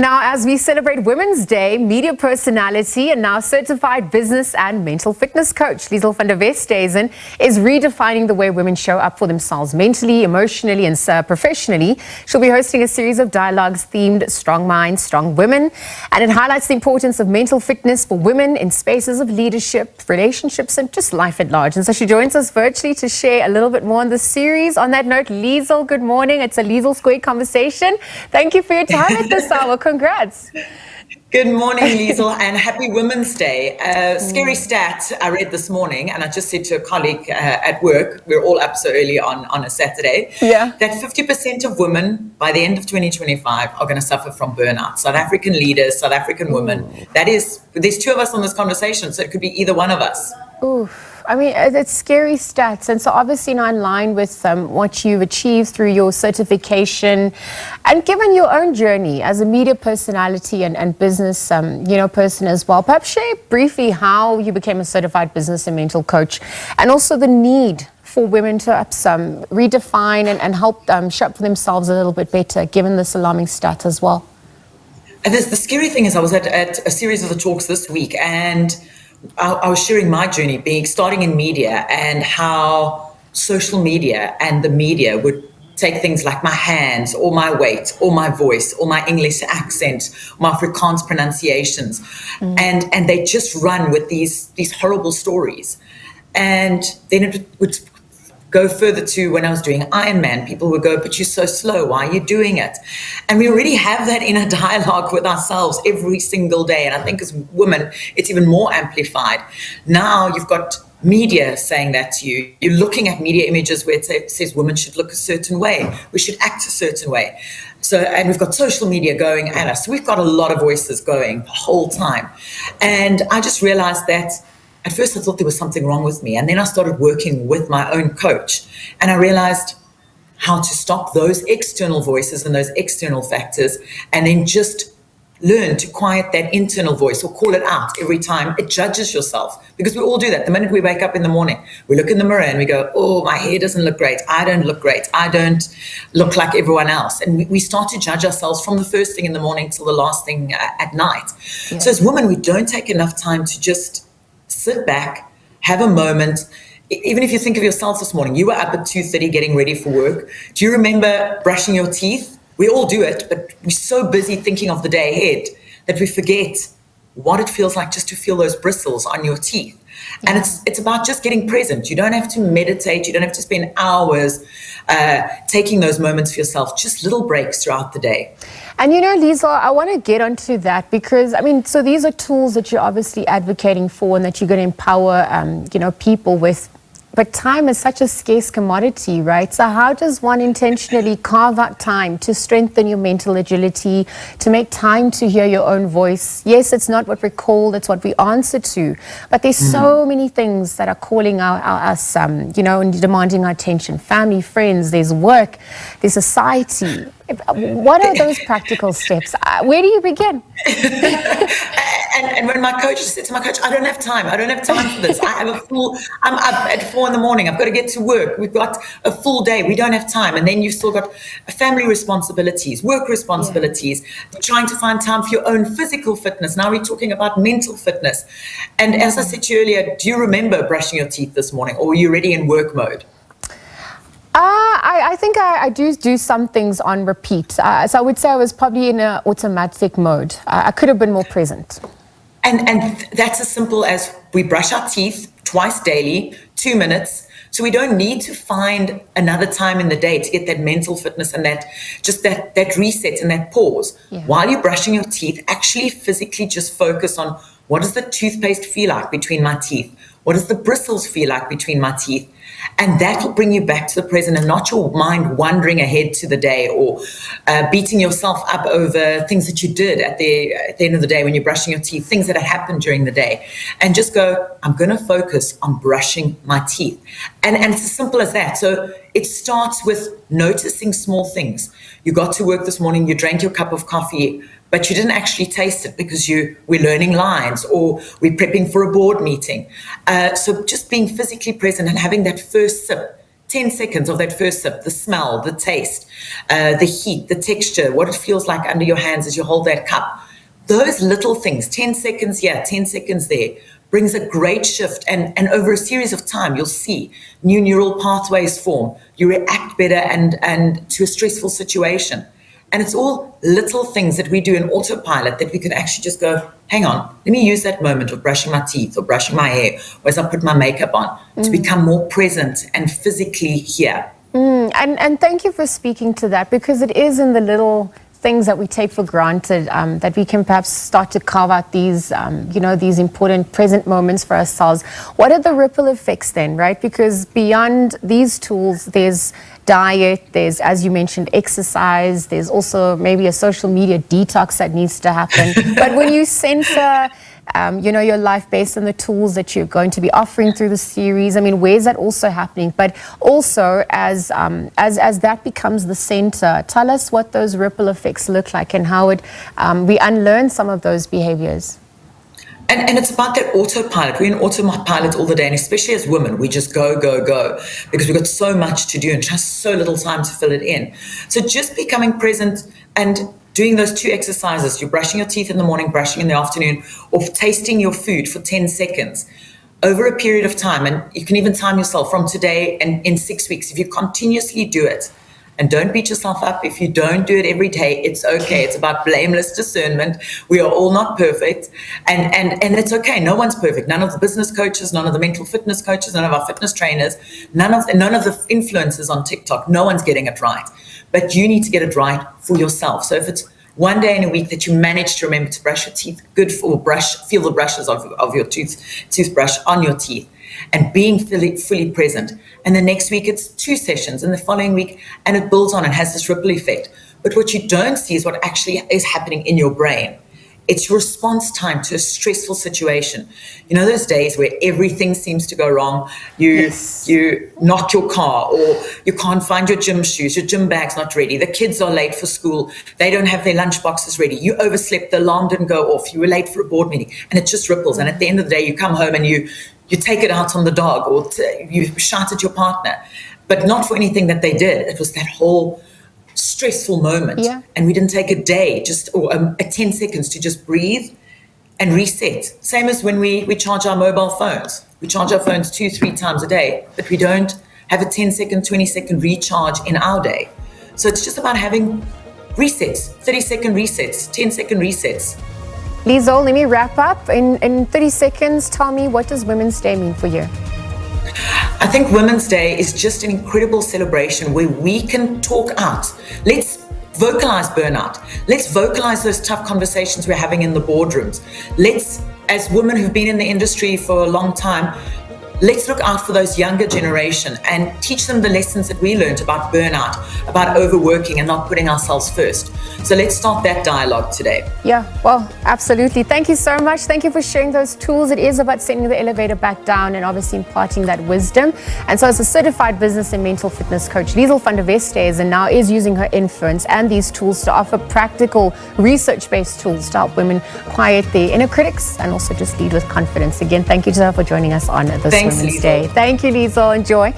Now, as we celebrate Women's Day, media personality and now certified business and mental fitness coach, Liezel van der Westhuizen, is redefining the way women show up for themselves mentally, emotionally, and professionally. She'll be hosting a series of dialogues themed Strong Minds, Strong Women, and it highlights the importance of mental fitness for women in spaces of leadership, relationships, and just life at large. And so she joins us virtually to share a little bit more on the series. On that note, Liezel, good morning. It's a Liezel Squared conversation. Thank you for your time at this hour. Congrats. Good morning, Liezel, and happy Women's Day. Scary stat I read this morning, and I just said to a colleague at work, we're all up so early on a Saturday, that 50% of women by the end of 2025 are going to suffer from burnout. South African leaders, South African women. There's two of us on this conversation, so it could be either one of us. Oof. I mean, it's scary stats. And so obviously now in line with what you've achieved through your certification and given your own journey as a media personality and business, person as well. Perhaps share briefly how you became a certified business and mental coach and also the need for women to redefine and help show up for themselves a little bit better, given this alarming stat as well. And the scary thing is I was at a series of the talks this week, and I was sharing my journey starting in media and how social media and the media would take things like my hands or my weight or my voice or my English accent, my Afrikaans pronunciations, and they just run with these horrible stories. And then it would go further to when I was doing Ironman, people would go, but you're so slow, why are you doing it? And we already have that inner dialogue with ourselves every single day. And I think as women, it's even more amplified. Now you've got media saying that to you. You're looking at media images where it says women should look a certain way, we should act a certain way. So, and we've got social media going at us. So we've got a lot of voices going the whole time. And I just realized that at first I thought there was something wrong with me, and then I started working with my own coach, and I realized how to stop those external voices and those external factors, and then just learn to quiet that internal voice or call it out every time it judges yourself, because we all do that. The minute we wake up in the morning, we look in the mirror and we go, oh, my hair doesn't look great, I don't look great, I don't look like everyone else, and we start to judge ourselves from the first thing in the morning till the last thing at night. Yeah. So as women, we don't take enough time to just sit back, have a moment. Even if you think of yourself this morning, you were up at 2:30 getting ready for work. Do you remember brushing your teeth? We all do it, but we're so busy thinking of the day ahead that we forget what it feels like just to feel those bristles on your teeth. Yeah. And it's about just getting present. You don't have to meditate. You don't have to spend hours taking those moments for yourself, just little breaks throughout the day. And Liezel, I want to get onto that because, so these are tools that you're obviously advocating for and that you're going to empower, people with. But time is such a scarce commodity, right? So how does one intentionally carve out time to strengthen your mental agility, to make time to hear your own voice? Yes, it's not what we're called, it's what we answer to. But there's so many things that are calling us, and demanding our attention. Family, friends, there's work, there's society. What are those practical steps? Where do you begin? And when my coach said to my coach, I don't have time for this. I'm up at 4 a.m. I've got to get to work. We've got a full day. We don't have time. And then you've still got family responsibilities, work responsibilities, trying to find time for your own physical fitness. Now we're talking about mental fitness. And as I said to you earlier, do you remember brushing your teeth this morning, or were you already in work mode? I think I do some things on repeat. So I would say I was probably in an automatic mode. I could have been more present. And that's as simple as we brush our teeth twice daily, 2 minutes. So we don't need to find another time in the day to get that mental fitness and that reset and that pause. Yeah. While you're brushing your teeth, actually physically just focus on what does the toothpaste feel like between my teeth? What does the bristles feel like between my teeth? And that will bring you back to the present and not your mind wandering ahead to the day or beating yourself up over things that you did at the end of the day when you're brushing your teeth, things that had happened during the day. And just go, I'm going to focus on brushing my teeth. And it's as simple as that. So it starts with noticing small things. You got to work this morning, you drank your cup of coffee, but you didn't actually taste it because we're learning lines or we're prepping for a board meeting. So just being physically present and having that first sip 10 seconds of that first sip, the smell, the taste, the heat, the texture, what it feels like under your hands as you hold that cup. Those little things, 10 seconds here, 10 seconds there, brings a great shift. And over a series of time, you'll see new neural pathways form. You react better and to a stressful situation. And it's all little things that we do in autopilot that we can actually just go, hang on, let me use that moment of brushing my teeth or brushing my hair or as I put my makeup on to become more present and physically here. And thank you for speaking to that, because it is in the little things that we take for granted that we can perhaps start to carve out these, these important present moments for ourselves. What are the ripple effects then, right? Because beyond these tools, there's diet, there's, as you mentioned, exercise, there's also maybe a social media detox that needs to happen. But when you center your life based on the tools that you're going to be offering through the series, I mean, where's that also happening? But also as that becomes the center, tell us what those ripple effects look like and how we unlearn some of those behaviors. And it's about that autopilot. We're in autopilot all the day, and especially as women, we just go, go, go, because we've got so much to do and just so little time to fill it in. So just becoming present and doing those 2 exercises, you're brushing your teeth in the morning, brushing in the afternoon, or tasting your food for 10 seconds over a period of time. And you can even time yourself from today and in 6 weeks. If you continuously do it, and don't beat yourself up if you don't do it every day, it's okay. It's about blameless discernment. We are all not perfect. And it's okay. No one's perfect. None of the business coaches, none of the mental fitness coaches, none of our fitness trainers, none of the influencers on TikTok, no one's getting it right. But you need to get it right for yourself. So if it's one day in a week that you manage to remember to brush your teeth, feel the brushes of your toothbrush on your teeth, and being fully present. And the next week it's 2 sessions, and the following week, and it builds on and has this ripple effect. But what you don't see is what actually is happening in your brain. It's your response time to a stressful situation. You know those days where everything seems to go wrong? You knock your car, or you can't find your gym shoes, your gym bag's not ready, the kids are late for school, they don't have their lunch boxes ready, you overslept, the alarm didn't go off, you were late for a board meeting, and it just ripples. And at the end of the day, you come home and you take it out on the dog, or you shout at your partner, but not for anything that they did. It was that whole stressful moment. Yeah. And we didn't take a day, or 10 seconds to just breathe and reset. Same as when we charge our mobile phones. We charge our phones 2-3 times a day, but we don't have a 10-second, 20-second recharge in our day. So it's just about having resets, 30-second resets, 10-second resets. Liezel, let me wrap up. In 30 seconds, tell me, what does Women's Day mean for you? I think Women's Day is just an incredible celebration where we can talk out. Let's vocalize burnout. Let's vocalize those tough conversations we're having in the boardrooms. Let's, as women who've been in the industry for a long time, let's look out for those younger generation and teach them the lessons that we learned about burnout, about overworking and not putting ourselves first. So let's start that dialogue today. Yeah, well, absolutely. Thank you so much. Thank you for sharing those tools. It is about sending the elevator back down and obviously imparting that wisdom. And so as a certified business and mental fitness coach, Liezel van der Westhuizen now is using her influence and these tools to offer practical, research-based tools to help women quiet their inner critics and also just lead with confidence. Again, thank you to her for joining us on this Women's Day. Thank you, Liezel. Enjoy.